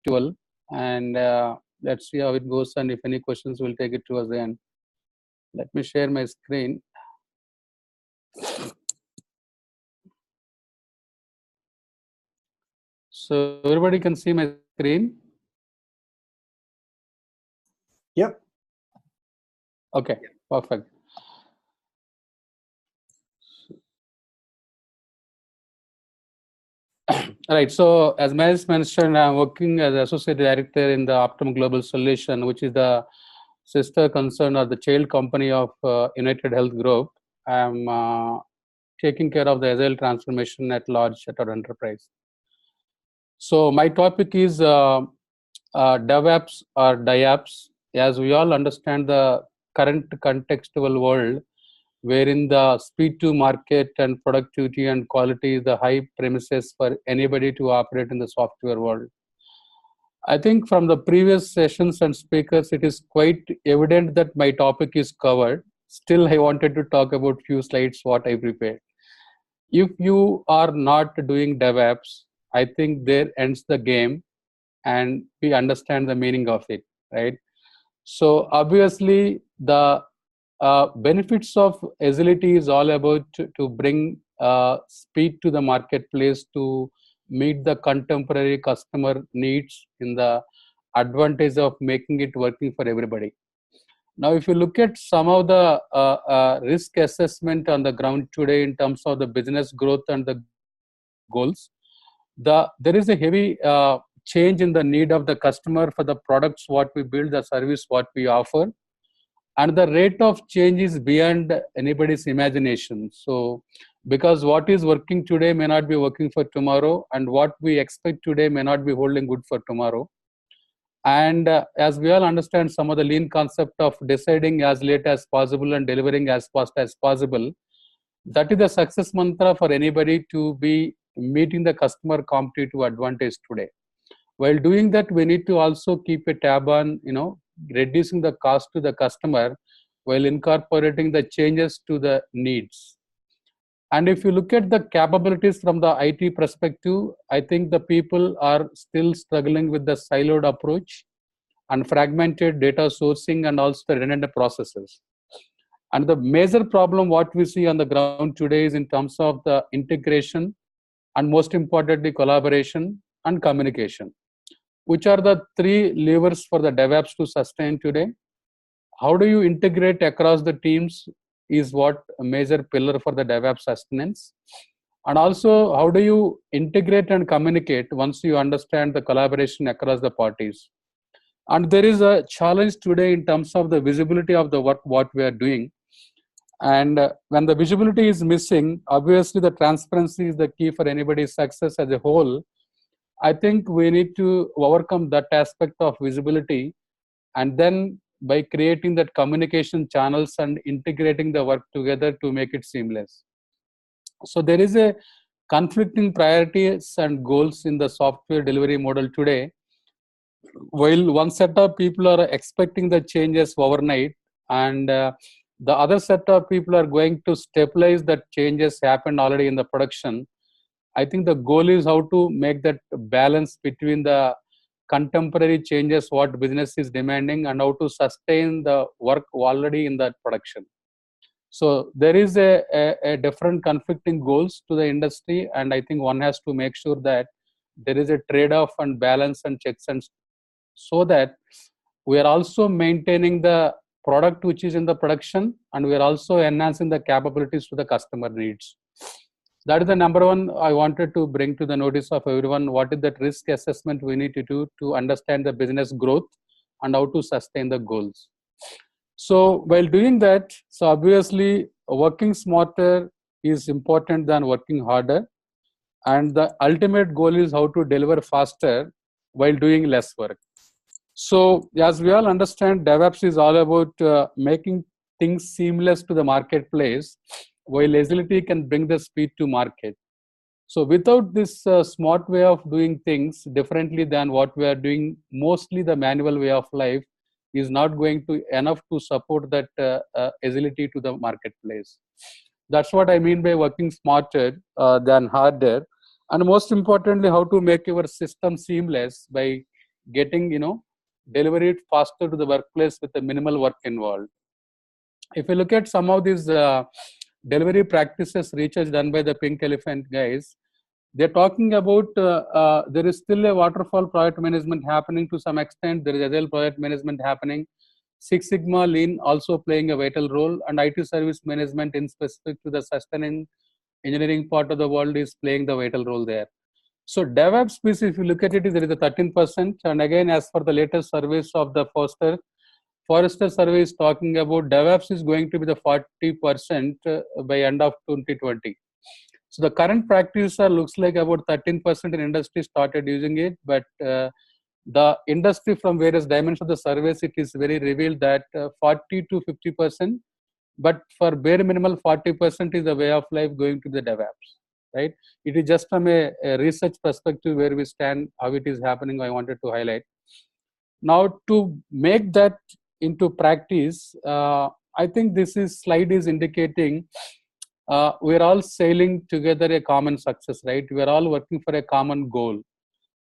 contextual, and let's see how it goes, and if any questions, we'll take it towards the end. Let me share my screen. So everybody can see my screen? Yep. Okay, perfect. Right. So as Mahesh mentioned, I'm working as associate director in the Optum Global Solution, which is the sister concern or the child company of United Health Group. I'm taking care of the agile transformation at large at our enterprise. So my topic is DevOps or DIAPS. As we all understand the current contextual world, wherein the speed to market and productivity and quality is the high premises for anybody to operate in the software world. I think from the previous sessions and speakers, it is quite evident that my topic is covered. Still, I wanted to talk about few slides what I prepared. If you are not doing DevOps, I think there ends the game and we understand the meaning of it, right? So obviously the benefits of agility is all about to bring speed to the marketplace to meet the contemporary customer needs in the advantage of making it working for everybody. Now, if you look at some of the risk assessment on the ground today in terms of the business growth and the goals, there is a heavy change in the need of the customer for the products what we build, the service what we offer, and the rate of change is beyond anybody's imagination. So because what is working today may not be working for tomorrow, and what we expect today may not be holding good for tomorrow. And as we all understand some of the lean concept of deciding as late as possible and delivering as fast as possible, that is the success mantra for anybody to be meeting the customer competitive advantage today. While doing that, we need to also keep a tab on, reducing the cost to the customer while incorporating the changes to the needs. And if you look at the capabilities from the IT perspective, I think the people are still struggling with the siloed approach and fragmented data sourcing and also the redundant processes. And the major problem what we see on the ground today is in terms of the integration and most importantly collaboration and communication, which are the three levers for the DevOps to sustain today. How do you integrate across the teams is what a major pillar for the DevOps sustenance. And also, how do you integrate and communicate once you understand the collaboration across the parties? And there is a challenge today in terms of the visibility of the work what we are doing. And when the visibility is missing, obviously the transparency is the key for anybody's success as a whole. I think we need to overcome that aspect of visibility, and then by creating that communication channels and integrating the work together to make it seamless. So there is a conflicting priorities and goals in the software delivery model today. While one set of people are expecting the changes overnight, and the other set of people are going to stabilize that changes happened already in the production. I think the goal is how to make that balance between the contemporary changes what business is demanding and how to sustain the work already in that production. So there is a different conflicting goals to the industry, and I think one has to make sure that there is a trade-off and balance and checks, and so that we are also maintaining the product which is in the production, and we are also enhancing the capabilities to the customer needs. That is the number one I wanted to bring to the notice of everyone. What is that risk assessment we need to do to understand the business growth and how to sustain the goals. So while doing that, so obviously working smarter is important than working harder. And the ultimate goal is how to deliver faster while doing less work. So as we all understand, DevOps is all about making things seamless to the marketplace, while agility can bring the speed to market. So without this smart way of doing things differently than what we are doing, mostly the manual way of life is not going to enough to support that agility to the marketplace. That's what I mean by working smarter than harder. And most importantly, how to make your system seamless by getting, deliver it faster to the workplace with the minimal work involved. If you look at some of these delivery practices research done by the Pink Elephant guys, they're talking about there is still a waterfall project management happening to some extent. There is agile project management happening. Six Sigma Lean also playing a vital role, and IT service management in specific to the sustaining engineering part of the world is playing the vital role there. So DevOps piece, if you look at it, there is a 13%. And again, as for the latest surveys of the Forrester survey is talking about DevOps is going to be the 40% by end of 2020. So the current practice looks like about 13% in industry started using it, but the industry from various dimensions of the surveys, it is very revealed that 40 to 50%, but for bare minimal 40% is the way of life going to the DevOps, right? It is just from a research perspective where we stand, how it is happening, I wanted to highlight. Now, to make that into practice, I think this slide is indicating we're all sailing together a common success, right? We're all working for a common goal.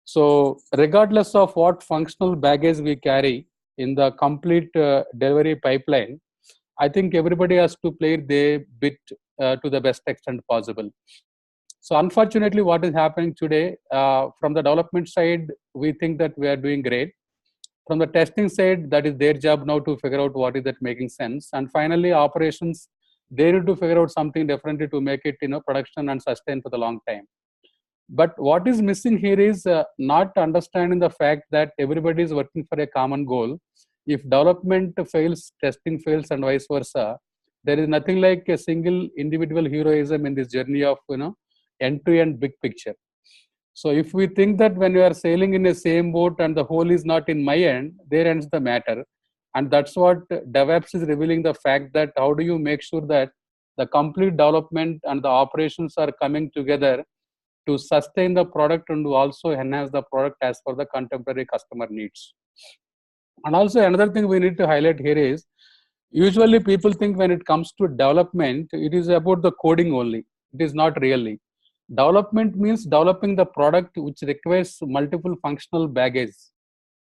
So regardless of what functional baggage we carry in the complete delivery pipeline, I think everybody has to play their bit to the best extent possible. So unfortunately, what is happening today, from the development side, we think that we are doing great. From the testing side, that is their job now to figure out what is that making sense. And finally, operations, they need to figure out something differently to make it, production and sustain for the long time. But what is missing here is not understanding the fact that everybody is working for a common goal. If development fails, testing fails, and vice versa, there is nothing like a single individual heroism in this journey of end-to-end big picture. So if we think that when we are sailing in the same boat and the whole is not in my end, there ends the matter. And that's what DevOps is revealing, the fact that how do you make sure that the complete development and the operations are coming together to sustain the product and to also enhance the product as per the contemporary customer needs. And also another thing we need to highlight here is, usually people think when it comes to development, it is about the coding only. It is not really. Development means developing the product which requires multiple functional baggage.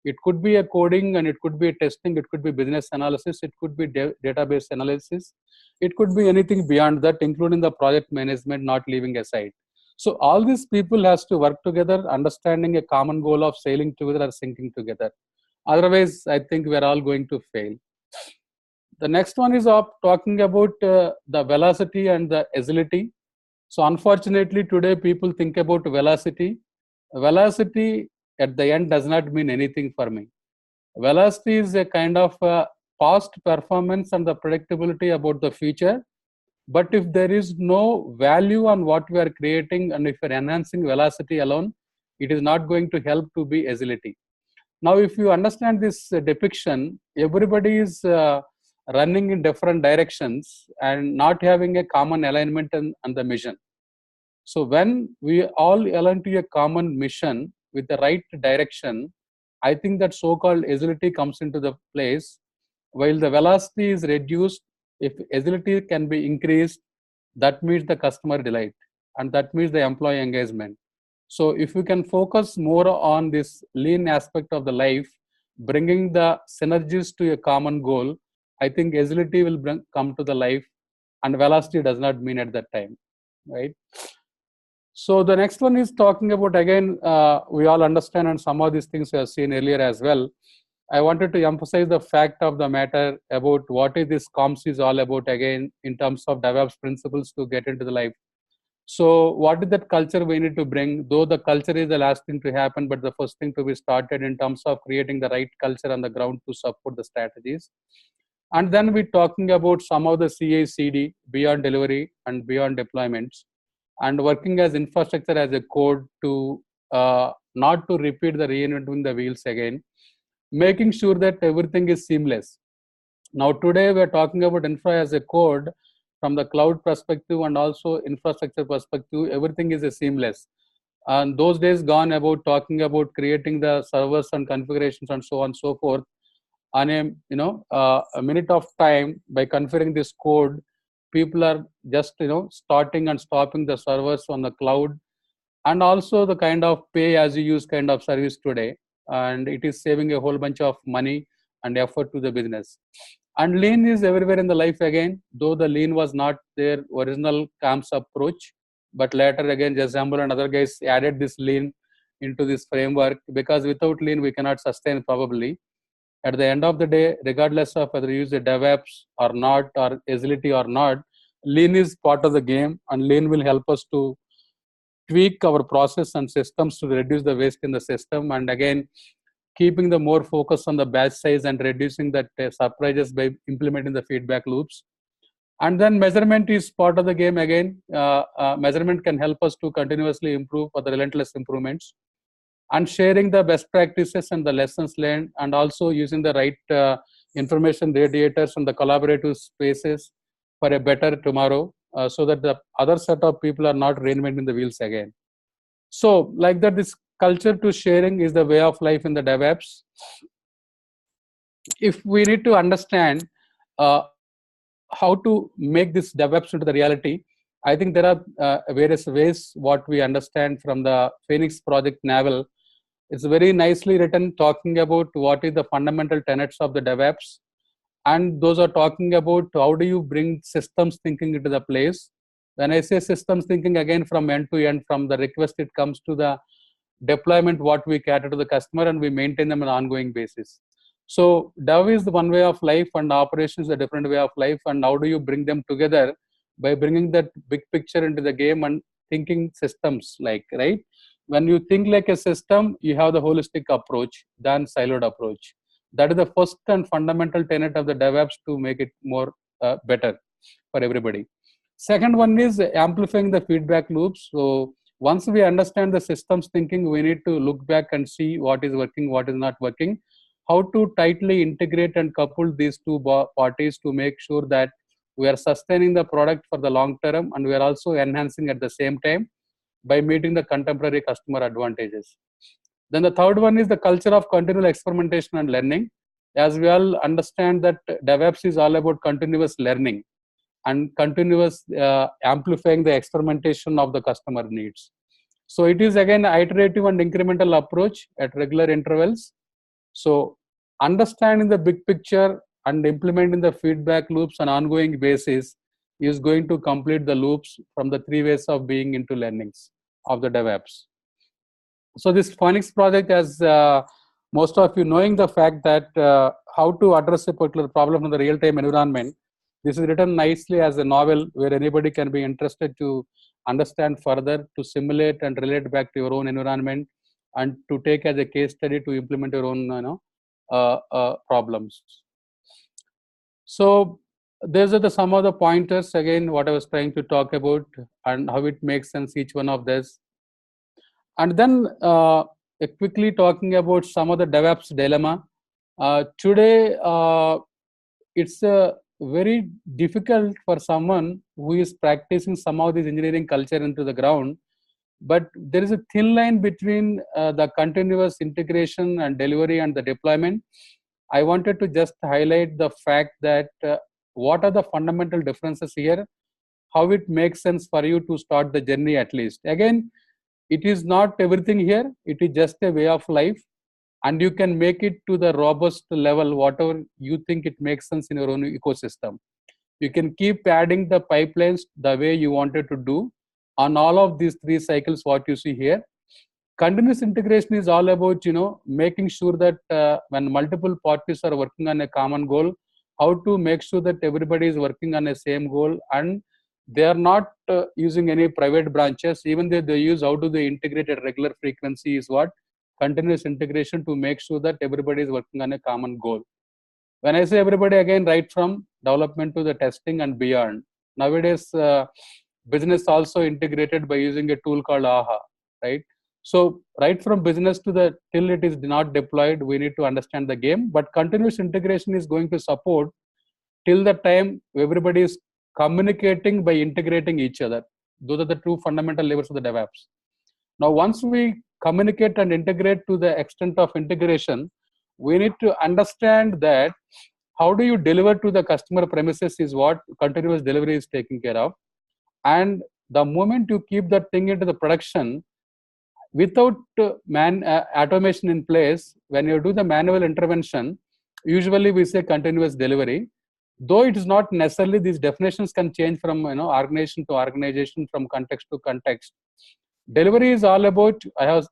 It could be a coding, and it could be a testing, it could be business analysis, it could be database analysis, it could be anything beyond that, including the project management, not leaving aside. So all these people has to work together, understanding a common goal of sailing together or sinking together. Otherwise, I think we are all going to fail. The next one is talking about the velocity and the agility. So unfortunately, today people think about velocity. Velocity at the end does not mean anything for me. Velocity is a kind of past performance and the predictability about the future. But if there is no value on what we are creating, and if you're enhancing velocity alone, it is not going to help to be agility. Now, if you understand this depiction, everybody is running in different directions and not having a common alignment and the mission. So when we all align to a common mission with the right direction, I think that so-called agility comes into the place. While the velocity is reduced, if agility can be increased, that means the customer delight, and that means the employee engagement. So if we can focus more on this lean aspect of the life, bringing the synergies to a common goal, I think agility will come to the life, and velocity does not mean at that time, right? So the next one is talking about, again, we all understand, and some of these things we have seen earlier as well. I wanted to emphasize the fact of the matter about what is this comms is all about, again, in terms of DevOps principles to get into the life. So what is that culture we need to bring? Though the culture is the last thing to happen, but the first thing to be started in terms of creating the right culture on the ground to support the strategies. And then we're talking about some of the CI/CD beyond delivery and beyond deployments, and working as infrastructure as a code to not to repeat the reinventing the wheels again, making sure that everything is seamless. Now today we're talking about infra as a code from the cloud perspective and also infrastructure perspective. Everything is a seamless. And those days gone about talking about creating the servers and configurations and so on and so forth on a minute of time. By configuring this code, people are just starting and stopping the servers on the cloud, and also the kind of pay as you use kind of service today. and it is saving a whole bunch of money and effort to the business. And lean is everywhere in the life again, though the lean was not their original CAMS approach, but later again Jazamble and other guys added this lean into this framework, because without lean we cannot sustain probably. At the end of the day, regardless of whether you use a DevOps or not, or agility or not, lean is part of the game, and lean will help us to tweak our process and systems to reduce the waste in the system, and again keeping the more focus on the batch size and reducing that surprises by implementing the feedback loops. And then measurement is part of the game again. Measurement can help us to continuously improve for the relentless improvements, and sharing the best practices and the lessons learned, and also using the right information radiators and the collaborative spaces for a better tomorrow, so that the other set of people are not reinventing the wheels again. So like that, this culture to sharing is the way of life in the DevOps. If we need to understand how to make this DevOps into the reality, I think there are various ways what we understand from the Phoenix Project Naval. It's very nicely written, talking about what is the fundamental tenets of the DevOps, and those are talking about how do you bring systems thinking into the place. When I say systems thinking, again from end to end, from the request it comes to the deployment, what we cater to the customer, and we maintain them on an ongoing basis. So Dev is the one way of life, and operations is a different way of life. And how do you bring them together? By bringing that big picture into the game and thinking systems, like, right? When you think like a system, you have the holistic approach than siloed approach. That is the first and fundamental tenet of the DevOps to make it more better for everybody. Second one is amplifying the feedback loops. So once we understand the systems thinking, we need to look back and see what is working, what is not working, how to tightly integrate and couple these two parties to make sure that we are sustaining the product for the long term, and we are also enhancing at the same time by meeting the contemporary customer advantages. Then the third one is the culture of continual experimentation and learning. As we all understand that DevOps is all about continuous learning and continuous amplifying the experimentation of the customer needs. So it is again iterative and incremental approach at regular intervals. So understanding the big picture and implementing the feedback loops on ongoing basis is going to complete the loops from the three ways of being into learnings of the DevOps. So this Phoenix project, as most of you knowing the fact that how to address a particular problem in the real-time environment, this is written nicely as a novel where anybody can be interested to understand further, to simulate and relate back to your own environment, and to take as a case study to implement your own problems. So these are some of the pointers, again, what I was trying to talk about and how it makes sense, each one of this. And then quickly talking about some of the DevOps dilemma. Today, it's very difficult for someone who is practicing some of this engineering culture into the ground, but there is a thin line between the continuous integration and delivery and the deployment. I wanted to just highlight the fact that what are the fundamental differences here, how it makes sense for you to start the journey at least. Again, it is not everything here, it is just a way of life, and you can make it to the robust level, whatever you think it makes sense in your own ecosystem. You can keep adding the pipelines the way you wanted to do on all of these three cycles, what you see here. Continuous integration is all about, making sure that when multiple parties are working on a common goal, how to make sure that everybody is working on the same goal, and they are not using any private branches. Even though they use, how do they integrate at regular frequency is what continuous integration, to make sure that everybody is working on a common goal. When I say everybody, again, right from development to the testing and beyond. Nowadays, business also integrated by using a tool called AHA, right? So right from business to the till it is not deployed, we need to understand the game. But continuous integration is going to support till the time everybody is communicating by integrating each other. Those are the two fundamental levers of the DevOps. Now, once we communicate and integrate to the extent of integration, we need to understand that how do you deliver to the customer premises is what continuous delivery is taking care of. And the moment you keep that thing into the production, without automation in place, when you do the manual intervention, usually we say continuous delivery. Though it is not necessarily, these definitions can change from organization to organization, from context to context. Delivery is all about I have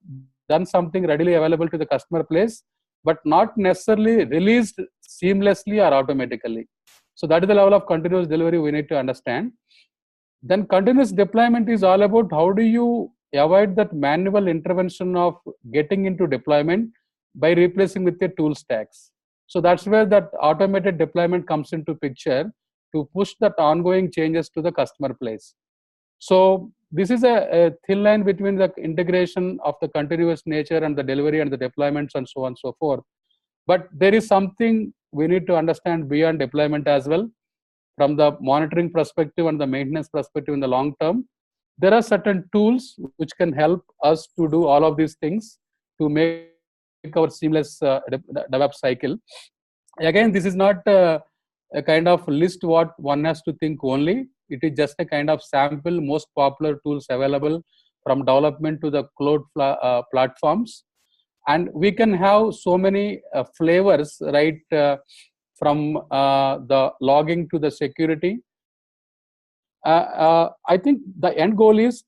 done something readily available to the customer place, but not necessarily released seamlessly or automatically. So that is the level of continuous delivery we need to understand. Then continuous deployment is all about how do you avoid that manual intervention of getting into deployment by replacing with your tool stacks. So that's where that automated deployment comes into picture to push that ongoing changes to the customer place. So this is a thin line between the integration of the continuous nature and the delivery and the deployments and so on and so forth. But there is something we need to understand beyond deployment as well. From the monitoring perspective and the maintenance perspective in the long term, there are certain tools which can help us to do all of these things to make our seamless DevOps cycle. Again, this is not a kind of list what one has to think only. It is just a kind of sample, most popular tools available from development to the cloud platforms. And we can have so many flavors, right? From the logging to the security. I think the end goal is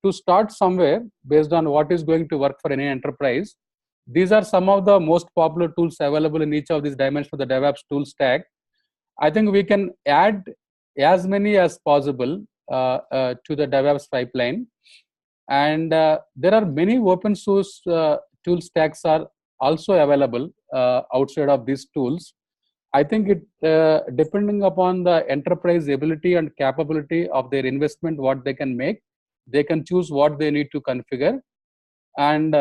to start somewhere based on what is going to work for any enterprise. These are some of the most popular tools available in each of these dimensions for the DevOps tool stack. I think we can add as many as possible to the DevOps pipeline. And there are many open source tool stacks are also available outside of these tools. I think it depending upon the enterprise ability and capability of their investment, what they can make, they can choose what they need to configure. And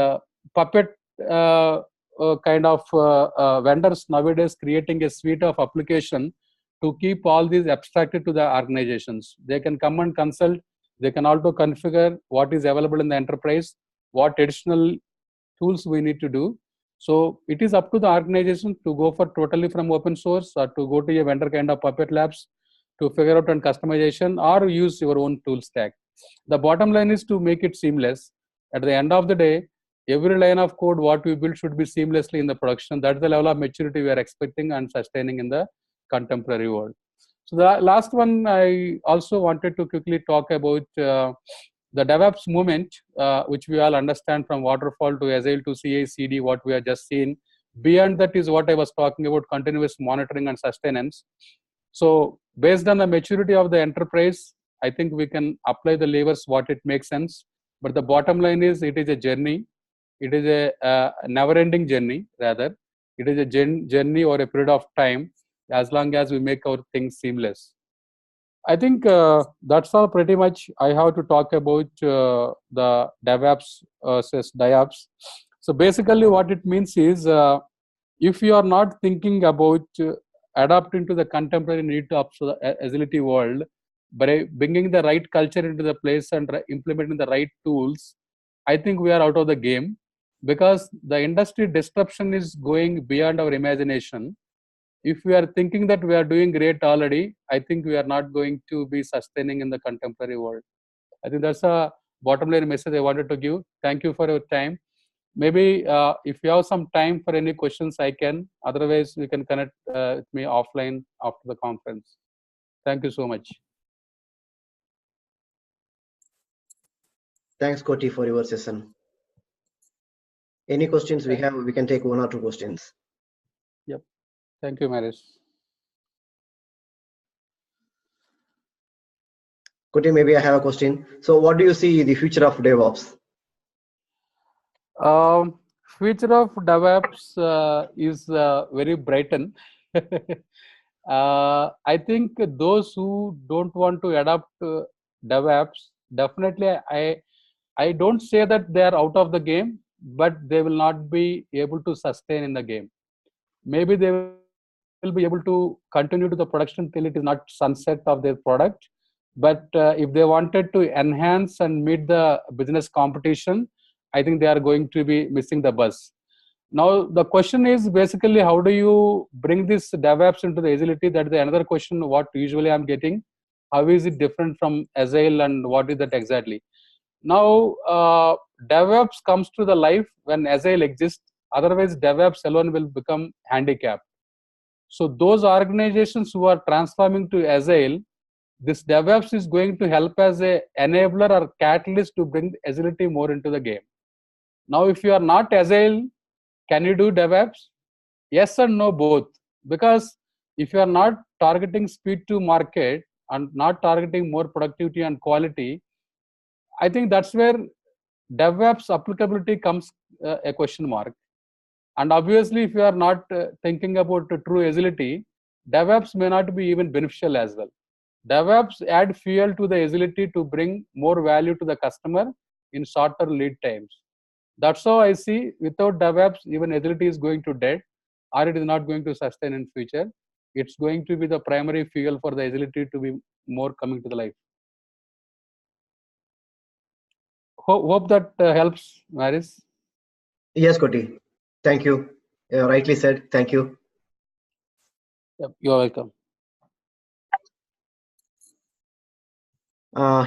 Puppet kind of vendors nowadays creating a suite of application to keep all these abstracted to the organizations. They can come and consult. They can also configure what is available in the enterprise, what additional tools we need to do. So it is up to the organization to go for totally from open source or to go to a vendor kind of Puppet Labs to figure out on customization or use your own tool stack. The bottom line is to make it seamless. At the end of the day, every line of code what we build should be seamlessly in the production. That's the level of maturity we are expecting and sustaining in the contemporary world. So the last one, I also wanted to quickly talk about the DevOps movement, which we all understand from waterfall to Agile to CI/CD, what we have just seen. Beyond that is what I was talking about, continuous monitoring and sustenance. So based on the maturity of the enterprise, I think we can apply the levers what it makes sense. But the bottom line is it is a journey. It is a never-ending journey, rather. It is a journey or a period of time, as long as we make our things seamless. I think that's all pretty much I have to talk about the DevOps versus DIOps. So basically what it means is if you are not thinking about adapting to the contemporary need of the agility world, by bringing the right culture into the place and implementing the right tools, I think we are out of the game, because the industry disruption is going beyond our imagination. If we are thinking that we are doing great already, I think we are not going to be sustaining in the contemporary world. I think that's a bottom line message I wanted to give. Thank you for your time. Maybe if you have some time for any questions, I can. Otherwise, you can connect with me offline after the conference. Thank you so much. Thanks, Koti, for your session. Any questions we have, we can take 1 or 2 questions. Yep. Thank you, Marish. Koti, maybe I have a question. So what do you see the future of DevOps? Future of DevOps is very brighten. I think those who don't want to adopt DevOps, definitely I don't say that they are out of the game, but they will not be able to sustain in the game. Maybe they will be able to continue to the production till it is not sunset of their product. But if they wanted to enhance and meet the business competition, I think they are going to be missing the bus. Now, the question is basically, how do you bring this DevOps into the agility? That is another question what usually I'm getting. How is it different from Agile and what is that exactly? Now, DevOps comes to the life when Agile exists. Otherwise, DevOps alone will become handicapped. So those organizations who are transforming to Agile, this DevOps is going to help as a enabler or catalyst to bring agility more into the game. Now, if you are not Agile, can you do DevOps? Yes and no both. Because if you are not targeting speed to market and not targeting more productivity and quality, I think that's where DevOps applicability comes a question mark. And obviously, if you are not thinking about true agility, DevOps may not be even beneficial as well. DevOps add fuel to the agility to bring more value to the customer in shorter lead times. That's how I see. Without DevOps, even agility is going to dead, or it is not going to sustain in future. It's going to be the primary fuel for the agility to be more coming to the life. Hope that helps, Maris. Yes, Koti. Thank you. Rightly said. Thank you. Yep, you're welcome.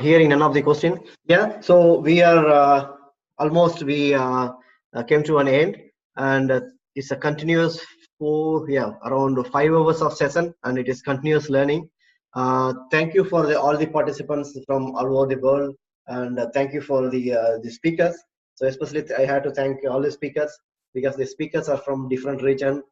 Hearing none of the question. Yeah. So we are almost came to an end, and it's a continuous around 5 hours of session, and it is continuous learning. Thank you for all the participants from all over the world, and thank you for the speakers. So especially I had to thank all the speakers, because the speakers are from different region,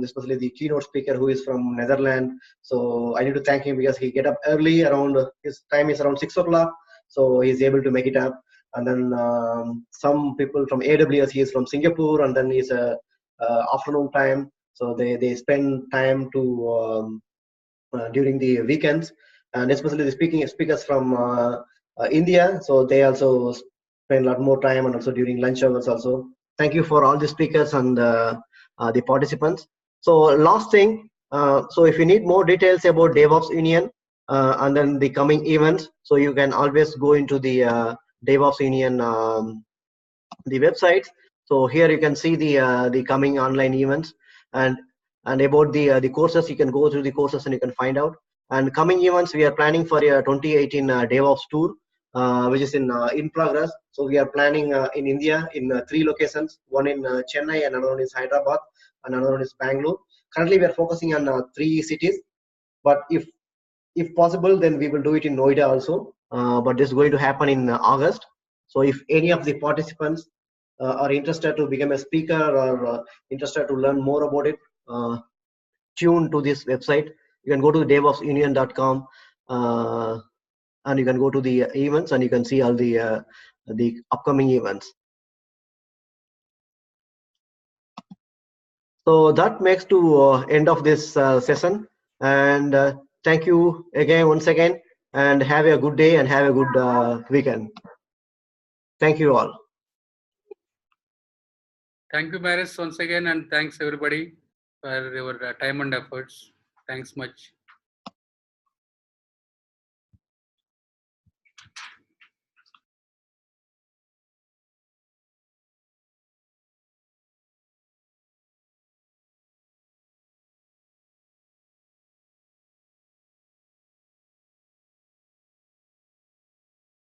especially the keynote speaker who is from Netherlands. So I need to thank him because he get up early, around his time is around 6 o'clock, so he's able to make it up. And then some people from AWS, he is from Singapore, and then he's afternoon time, so they spend time to during the weekends. And especially the speakers from India, so they also spend a lot more time, and also during lunch hours also. Thank you for all the speakers and the participants. So last thing, so if you need more details about DevOps Union and then the coming events, so you can always go into the DevOps Union the website. So here you can see the coming online events, and about the courses. You can go through the courses and you can find out. And coming events, we are planning for a 2018 DevOps tour, which is in progress. So we are planning in India in 3 locations, one in Chennai, and another one is Hyderabad, and another one is Bangalore. Currently we are focusing on 3 cities, but if possible, then we will do it in Noida also. But this is going to happen in August. So if any of the participants are interested to become a speaker, or interested to learn more about it, tune to this website. You can go to devopsunion.com, and you can go to the events, and you can see all the upcoming events. So that makes to end of this session, and thank you again once again, and have a good day and have a good weekend. Thank you all. Thank you, Maris, once again, and thanks everybody for your time and efforts. Thanks much.